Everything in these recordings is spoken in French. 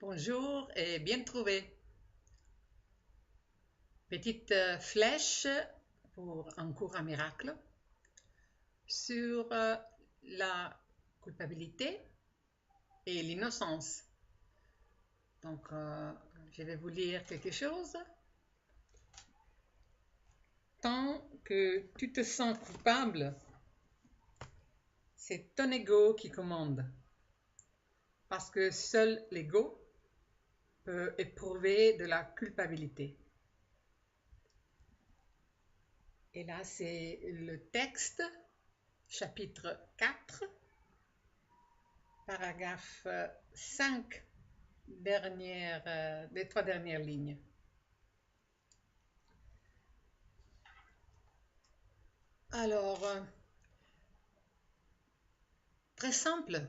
Bonjour et bien trouvé. Petite flèche pour un cours à miracle sur la culpabilité et l'innocence. Donc, je vais vous lire quelque chose. Tant que tu te sens coupable, c'est ton ego qui commande. Parce que seul l'ego peut éprouver de la culpabilité. Et là, c'est le texte, chapitre 4, paragraphe 5, des 3 dernières lignes. Alors, très simple.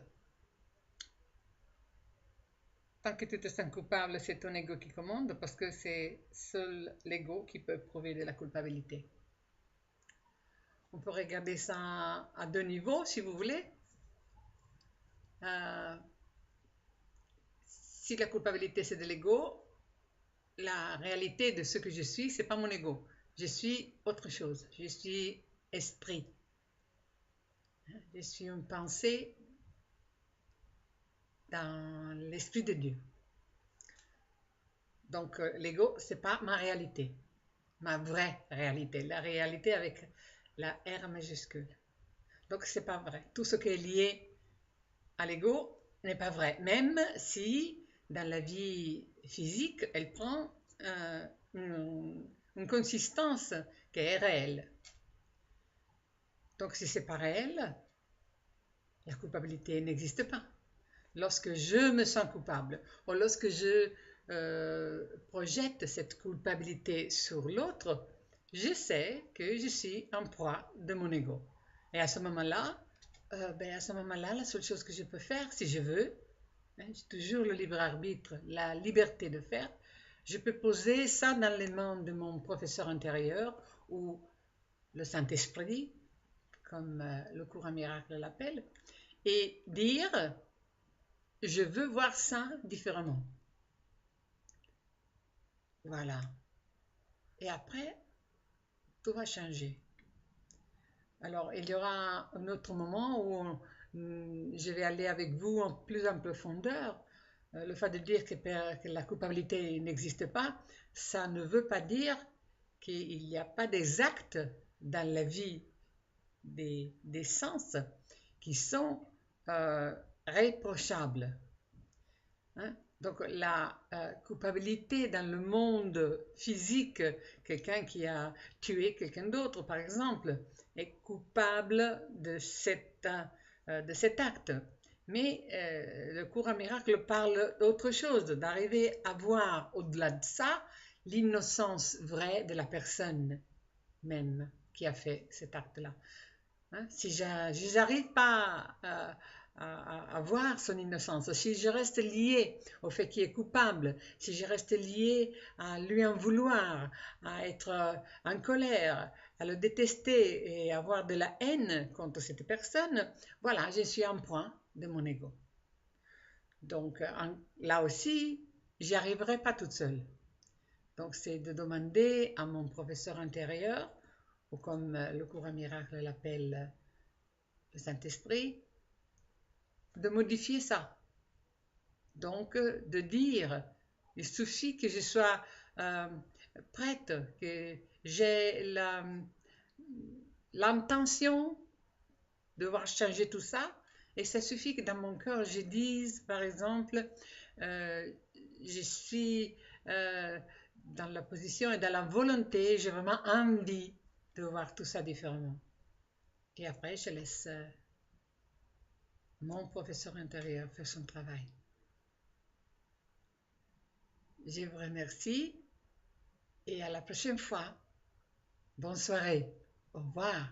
Tant que tu te sens coupable, c'est ton ego qui commande parce que c'est seul l'ego qui peut prouver de la culpabilité. On peut regarder ça à deux niveaux si vous voulez. Si la culpabilité c'est de l'ego, la réalité de ce que je suis, c'est pas mon ego. Je suis autre chose. Je suis esprit. Je suis une pensée dans l'esprit de Dieu. Donc l'ego, c'est pas ma réalité, ma vraie réalité, la réalité avec la R majuscule. Donc c'est pas vrai. Tout ce qui est lié à l'ego n'est pas vrai, même si dans la vie physique, elle prend une consistance qui est réelle. Donc si c'est pas réel, la culpabilité n'existe pas. Lorsque je me sens coupable ou lorsque je projette cette culpabilité sur l'autre, je sais que je suis en proie de mon ego. Et à ce moment-là, la seule chose que je peux faire, si je veux, j'ai toujours le libre arbitre, la liberté de faire, je peux poser ça dans les mains de mon professeur intérieur ou le Saint-Esprit, comme le cours à miracle l'appelle, et dire je veux voir ça différemment. Voilà. Et après, tout va changer. Alors, il y aura un autre moment où je vais aller avec vous en profondeur. Le fait de dire que la culpabilité n'existe pas, ça ne veut pas dire qu'il n'y a pas des actes dans la vie des sens qui sont réprochables. Hein? Donc la culpabilité dans le monde physique, quelqu'un qui a tué quelqu'un d'autre par exemple, est coupable de cet acte. Mais le cours à miracle parle d'autre chose, d'arriver à voir au-delà de ça l'innocence vraie de la personne même qui a fait cet acte-là. Hein? Si je n'arrive pas à voir son innocence, si je reste lié au fait qu'il est coupable, si je reste lié à lui en vouloir, à être en colère, à le détester et avoir de la haine contre cette personne, voilà, je suis en proie de mon ego. Donc là aussi, j'y arriverai pas toute seule. Donc c'est de demander à mon professeur intérieur, ou comme le cours à miracle l'appelle le Saint-Esprit, de modifier ça. Donc, de dire, il suffit que je sois prête, que j'ai l'intention de voir changer tout ça, et ça suffit que dans mon cœur, je dise, par exemple, je suis dans la position et dans la volonté, j'ai vraiment envie de voir tout ça différemment. Et après, je laisse mon professeur intérieur faire son travail. Je vous remercie et à la prochaine fois. Bonne soirée. Au revoir.